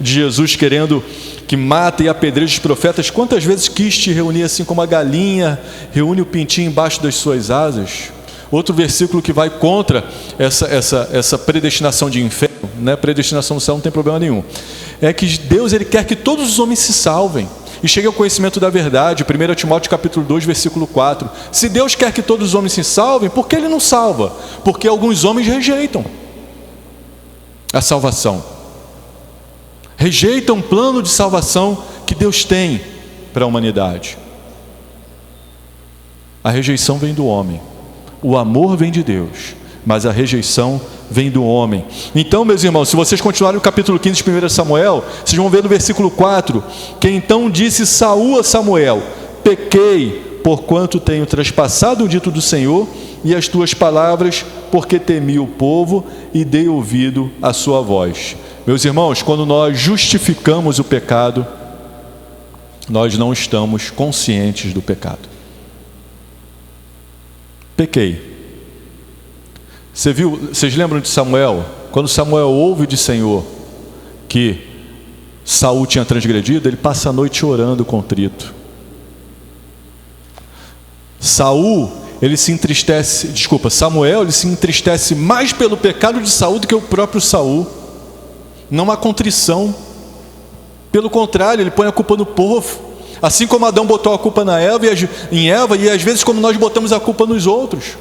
[SPEAKER 1] de Jesus querendo que mata e apedreje os profetas. Quantas vezes quis te reunir assim como a galinha reúne o pintinho embaixo das suas asas? Outro versículo que vai contra essa predestinação de inferno, né? Predestinação do céu não tem problema nenhum. É que Deus, Ele quer que todos os homens se salvem e cheguem ao conhecimento da verdade. 1 Timóteo capítulo 2, versículo 4. Se Deus quer que todos os homens se salvem, por que Ele não salva? Porque alguns homens rejeitam a salvação. Rejeitam o plano de salvação que Deus tem para a humanidade. A rejeição vem do homem. O amor vem de Deus, mas a rejeição vem do homem. Então, meus irmãos, se vocês continuarem o capítulo 15 de 1 Samuel, vocês vão ver no versículo 4, que então disse Saul a Samuel: pequei, porquanto tenho traspassado o dito do Senhor e as tuas palavras, porque temi o povo e dei ouvido à sua voz. Meus irmãos, quando nós justificamos o pecado, nós não estamos conscientes do pecado. Pequei. Vocês lembram de Samuel? Quando Samuel ouve de Senhor que Saul tinha transgredido, ele passa a noite orando contrito. Saul, Samuel ele se entristece mais pelo pecado de Saul do que o próprio Saul. Não há contrição. Pelo contrário, ele põe a culpa no povo. Assim como Adão botou a culpa em Eva, e às vezes como nós botamos a culpa nos outros.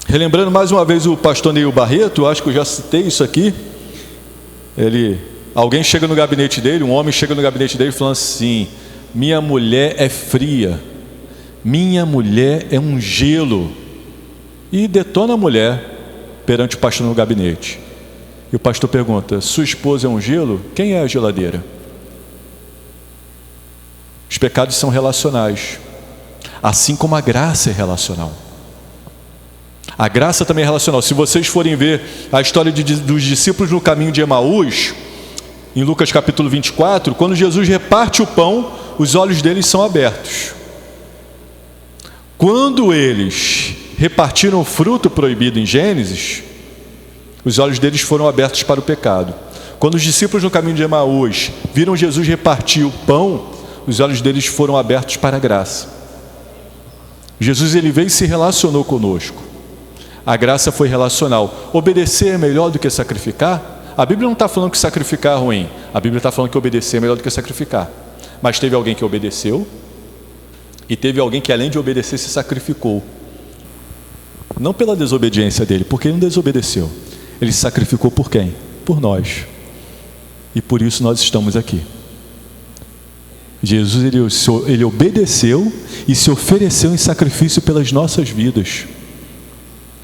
[SPEAKER 1] Relembrando mais uma vez o pastor Neil Barreto, acho que eu já citei isso aqui. Alguém chega no gabinete dele, um homem chega no gabinete dele falando assim: minha mulher é fria, minha mulher é um gelo. E detona a mulher perante o pastor no gabinete. E o pastor pergunta: sua esposa é um gelo? Quem é a geladeira? Os pecados são relacionais, assim como a graça é relacional. A graça também é relacional. Se vocês forem ver a história dos discípulos no caminho de Emaús, em Lucas capítulo 24, quando Jesus reparte o pão, os olhos deles são abertos. Quando eles repartiram o fruto proibido em Gênesis, os olhos deles foram abertos para o pecado. Quando os discípulos no caminho de Emaús viram Jesus repartir o pão, os olhos deles foram abertos para a graça. Jesus ele veio e se relacionou conosco. A graça foi relacional. Obedecer é melhor do que sacrificar? A Bíblia não está falando que sacrificar é ruim. A Bíblia está falando que obedecer é melhor do que sacrificar. Mas teve alguém que obedeceu, e teve alguém que além de obedecer se sacrificou. Não pela desobediência dele, porque ele não desobedeceu. Ele se sacrificou por quem? Por nós. E por isso nós estamos aqui. Jesus ele obedeceu e se ofereceu em sacrifício pelas nossas vidas,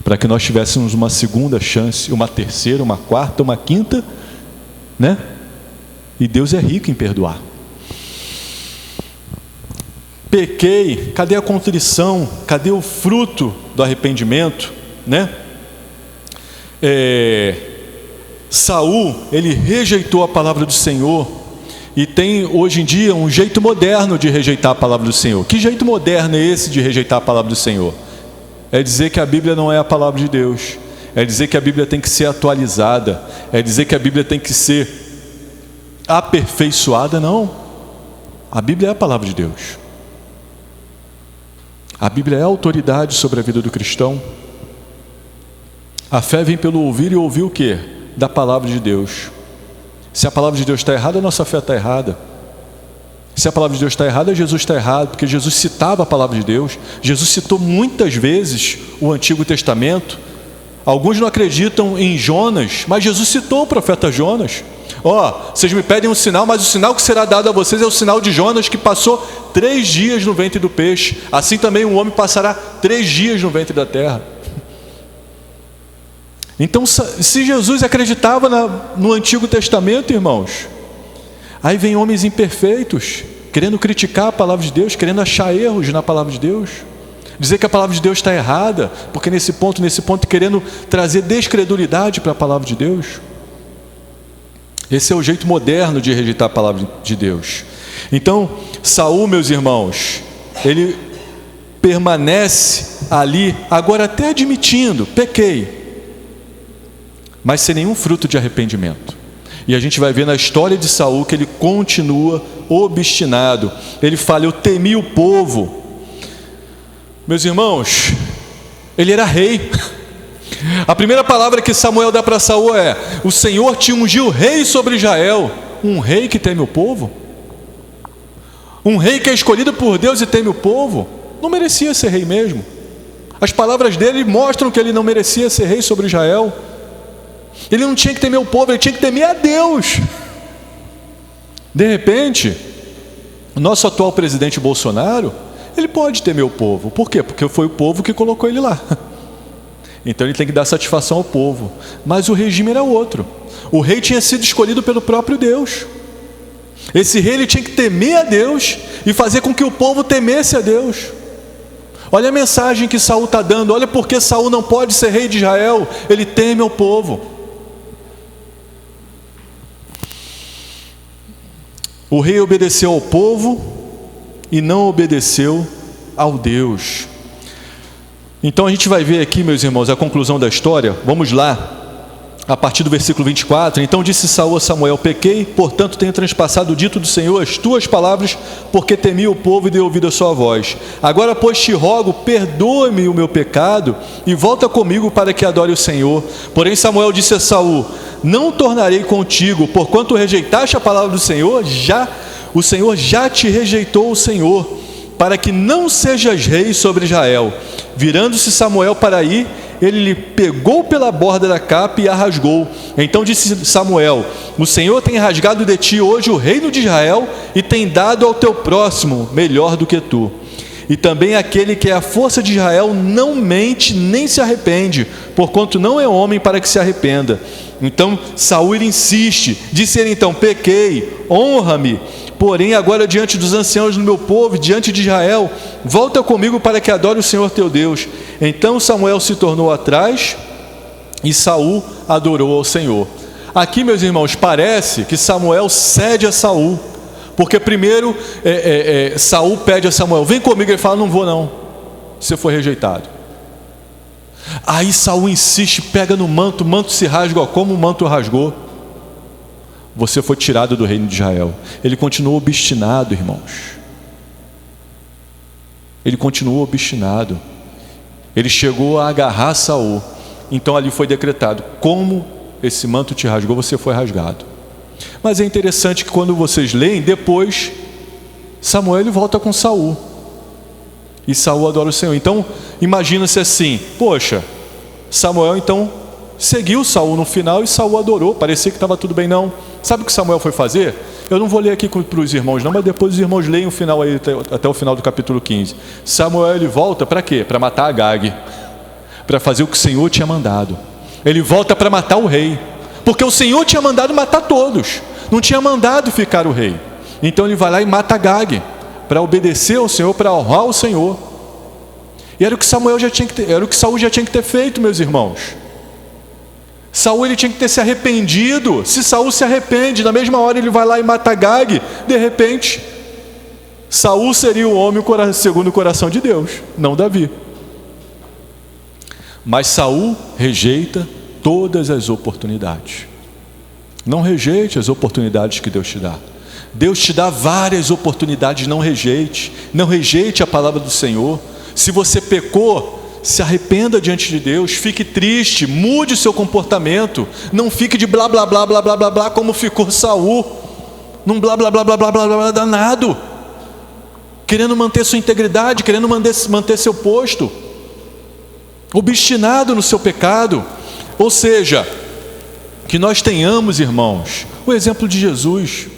[SPEAKER 1] para que nós tivéssemos uma segunda chance, uma terceira, uma quarta, uma quinta, né? E Deus é rico em perdoar. Pequei, cadê a contrição? Cadê o fruto do arrependimento, né? Saul, ele rejeitou a palavra do Senhor, e tem hoje em dia um jeito moderno de rejeitar a palavra do Senhor. Que jeito moderno é esse de rejeitar a palavra do Senhor? É dizer que a Bíblia não é a palavra de Deus, é dizer que a Bíblia tem que ser atualizada, é dizer que a Bíblia tem que ser aperfeiçoada. Não, a Bíblia é a palavra de Deus. A Bíblia é a autoridade sobre a vida do cristão. A fé vem pelo ouvir, e ouvir o quê? Da palavra de Deus. Se a palavra de Deus está errada, a nossa fé está errada. Se a palavra de Deus está errada, Jesus está errado, porque Jesus citava a palavra de Deus. Jesus citou muitas vezes o Antigo Testamento. Alguns não acreditam em Jonas, mas Jesus citou o profeta Jonas. Vocês me pedem um sinal, mas o sinal que será dado a vocês é o sinal de Jonas, que passou 3 dias no ventre do peixe. Assim também um homem passará 3 dias no ventre da terra. Então, se Jesus acreditava no Antigo Testamento, irmãos, aí vem homens imperfeitos, querendo criticar a palavra de Deus, querendo achar erros na palavra de Deus, dizer que a palavra de Deus está errada, porque nesse ponto, querendo trazer descredulidade para a palavra de Deus. Esse é o jeito moderno de rejeitar a palavra de Deus. Então, Saul, meus irmãos, ele permanece ali, agora até admitindo, pequei, mas sem nenhum fruto de arrependimento. E a gente vai ver na história de Saul que ele continua obstinado. Ele fala: eu temi o povo. Meus irmãos, ele era rei. A primeira palavra que Samuel dá para Saul é: o Senhor te ungiu rei sobre Israel. Um rei que teme o povo? Um rei que é escolhido por Deus e teme o povo? Não merecia ser rei mesmo. As palavras dele mostram que ele não merecia ser rei sobre Israel. Ele não tinha que temer o povo, ele tinha que temer a Deus. De repente, o nosso atual presidente Bolsonaro, ele pode temer o povo. Por quê? Porque foi o povo que colocou ele lá. Então ele tem que dar satisfação ao povo. Mas o regime era outro. O rei tinha sido escolhido pelo próprio Deus. Esse rei ele tinha que temer a Deus e fazer com que o povo temesse a Deus. Olha a mensagem que Saul está dando. Olha porque Saul não pode ser rei de Israel. Ele teme ao povo. O rei obedeceu ao povo e não obedeceu ao Deus. Então a gente vai ver aqui, meus irmãos, a conclusão da história. Vamos lá. a partir do versículo 24, então disse Saul a Samuel: pequei, portanto tenho transpassado o dito do Senhor, as tuas palavras, porque temi o povo e dei ouvido à sua voz. Agora, pois, te rogo, perdoa-me o meu pecado e volta comigo para que adore o Senhor. Porém Samuel disse a Saul: não tornarei contigo, porquanto rejeitaste a palavra do Senhor, o Senhor já te rejeitou, o Senhor, para que não sejas rei sobre Israel. Virando-se Samuel para ir, ele lhe pegou pela borda da capa e a rasgou. Então disse Samuel: o Senhor tem rasgado de ti hoje o reino de Israel e tem dado ao teu próximo melhor do que tu. E também aquele que é a força de Israel não mente nem se arrepende, porquanto não é homem para que se arrependa. Então Saul insiste, disse ele então: pequei, honra-me, porém agora diante dos anciãos do meu povo, diante de Israel, volta comigo para que adore o Senhor teu Deus. Então Samuel se tornou atrás e Saul adorou ao Senhor. Aqui, meus irmãos, parece que Samuel cede a Saul, porque primeiro Saul pede a Samuel: vem comigo. Ele fala: não vou não, você foi rejeitado. Aí Saul insiste, pega no manto, o manto se rasga. Como o manto rasgou? Você foi tirado do reino de Israel. Ele continuou obstinado, irmãos. Ele continuou obstinado. Ele chegou a agarrar Saul. Então ali foi decretado: como esse manto te rasgou, você foi rasgado. Mas é interessante que quando vocês leem, depois Samuel ele volta com Saul. E Saul adora o Senhor. Então imagina-se assim: poxa, Samuel então seguiu Saul no final e Saul adorou. Parecia que estava tudo bem. Não. Sabe o que Samuel foi fazer? Eu não vou ler aqui para os irmãos não, mas depois os irmãos leem o final aí, até o final do capítulo 15. Samuel ele volta para quê? Para matar Agag, para fazer o que o Senhor tinha mandado. Ele volta para matar o rei, porque o Senhor tinha mandado matar todos, não tinha mandado ficar o rei. Então ele vai lá e mata Agag, para obedecer ao Senhor, para honrar o Senhor. E era o que Saul já tinha que ter feito, meus irmãos. Saul ele tinha que ter se arrependido. Se Saul se arrepende, na mesma hora ele vai lá e mata Agag, de repente Saul seria o homem segundo o coração de Deus, não Davi. Mas Saul rejeita todas as oportunidades. Não rejeite as oportunidades que Deus te dá. Deus te dá várias oportunidades, não rejeite. Não rejeite a palavra do Senhor. Se você pecou, se arrependa diante de Deus, fique triste, mude o seu comportamento, não fique de blá blá blá blá blá blá blá como ficou Saul, num blá blá blá blá blá blá blá danado, querendo manter sua integridade, querendo manter seu posto, obstinado no seu pecado. Ou seja, que nós tenhamos, irmãos, o exemplo de Jesus,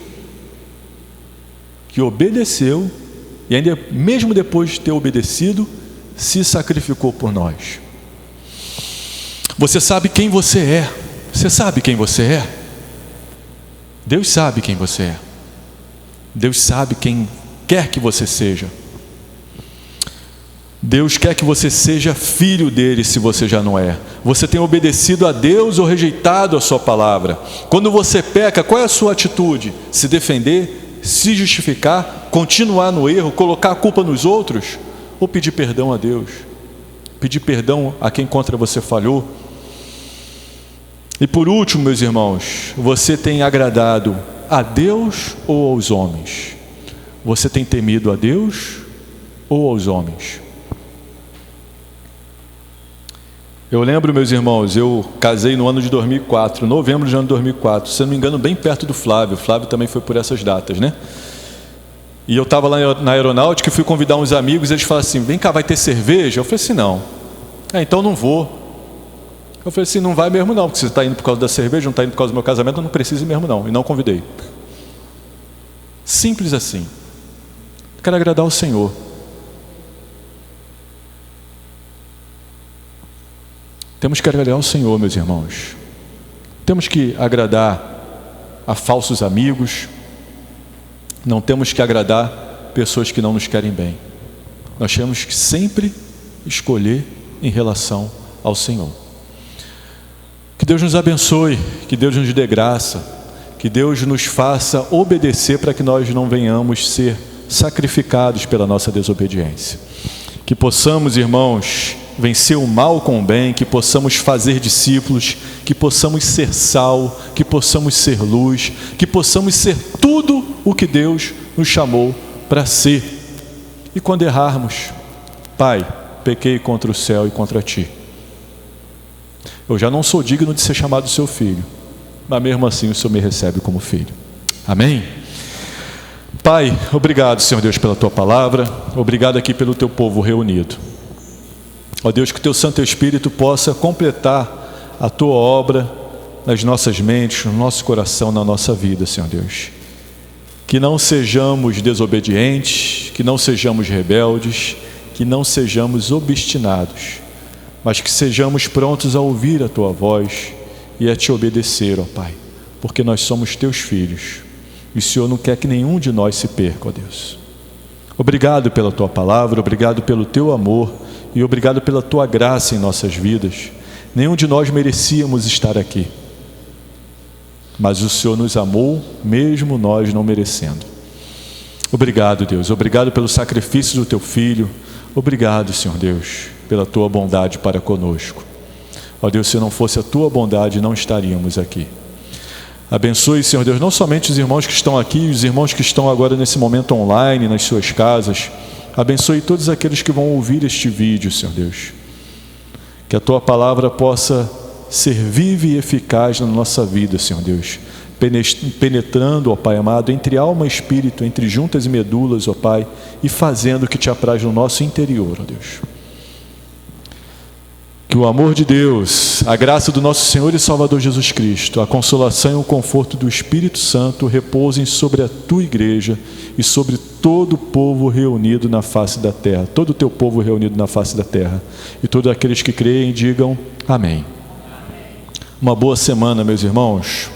[SPEAKER 1] que obedeceu e ainda mesmo depois de ter obedecido, se sacrificou por nós. Você sabe quem você é? Você sabe quem você é? Deus sabe quem você é. Deus sabe quem quer que você seja. Deus quer que você seja filho dele, se você já não é. Você tem obedecido a Deus ou rejeitado a sua palavra? Quando você peca, qual é a sua atitude? Se defender, se justificar, continuar no erro, colocar a culpa nos outros? Ou pedir perdão a Deus, pedir perdão a quem contra você falhou? E por último, meus irmãos, você tem agradado a Deus ou aos homens? Você tem temido a Deus ou aos homens? Eu lembro, meus irmãos, eu casei no ano de 2004, novembro de ano de 2004, se não me engano bem perto do Flávio. O Flávio também foi por essas datas, né? E eu estava lá na aeronáutica e fui convidar uns amigos, eles falaram assim: vem cá, vai ter cerveja? Eu falei assim: não. Então não vou. Eu falei assim: não vai mesmo não, porque você está indo por causa da cerveja, não está indo por causa do meu casamento, eu não preciso ir mesmo não. E não convidei. Simples assim. Quero agradar ao Senhor. Temos que agradar ao Senhor, meus irmãos. Temos que agradar a falsos amigos. Não temos que agradar pessoas que não nos querem bem. Nós temos que sempre escolher em relação ao Senhor. Que Deus nos abençoe, que Deus nos dê graça, que Deus nos faça obedecer para que nós não venhamos ser sacrificados pela nossa desobediência. Que possamos, irmãos, vencer o mal com o bem, que possamos fazer discípulos, que possamos ser sal, que possamos ser luz, que possamos ser tudo o que Deus nos chamou para ser. E quando errarmos, Pai, pequei contra o céu e contra Ti. Eu já não sou digno de ser chamado seu filho, mas mesmo assim o Senhor me recebe como filho. Amém? Pai, obrigado, Senhor Deus, pela Tua palavra, obrigado aqui pelo Teu povo reunido. Ó Deus, que o Teu Santo Espírito possa completar a Tua obra nas nossas mentes, no nosso coração, na nossa vida, Senhor Deus. Que não sejamos desobedientes, que não sejamos rebeldes, que não sejamos obstinados, mas que sejamos prontos a ouvir a Tua voz e a Te obedecer, ó Pai, porque nós somos Teus filhos e o Senhor não quer que nenhum de nós se perca, ó Deus. Obrigado pela Tua palavra, obrigado pelo Teu amor e obrigado pela Tua graça em nossas vidas. Nenhum de nós merecíamos estar aqui, mas o Senhor nos amou, mesmo nós não merecendo. Obrigado, Deus, obrigado pelo sacrifício do Teu Filho, obrigado, Senhor Deus, pela Tua bondade para conosco. Ó Deus, se não fosse a Tua bondade, não estaríamos aqui. Abençoe, Senhor Deus, não somente os irmãos que estão aqui, os irmãos que estão agora nesse momento online, nas suas casas. Abençoe todos aqueles que vão ouvir este vídeo, Senhor Deus. Que a Tua palavra possa ser viva e eficaz na nossa vida, Senhor Deus. Penetrando, ó Pai amado, entre alma e espírito, entre juntas e medulas, ó Pai, e fazendo o que Te apraz no nosso interior, ó Deus. Que o amor de Deus, a graça do nosso Senhor e Salvador Jesus Cristo, a consolação e o conforto do Espírito Santo repousem sobre a Tua igreja e sobre todo o povo reunido na face da terra, todo o Teu povo reunido na face da terra. E todos aqueles que creem digam amém. Uma boa semana, meus irmãos.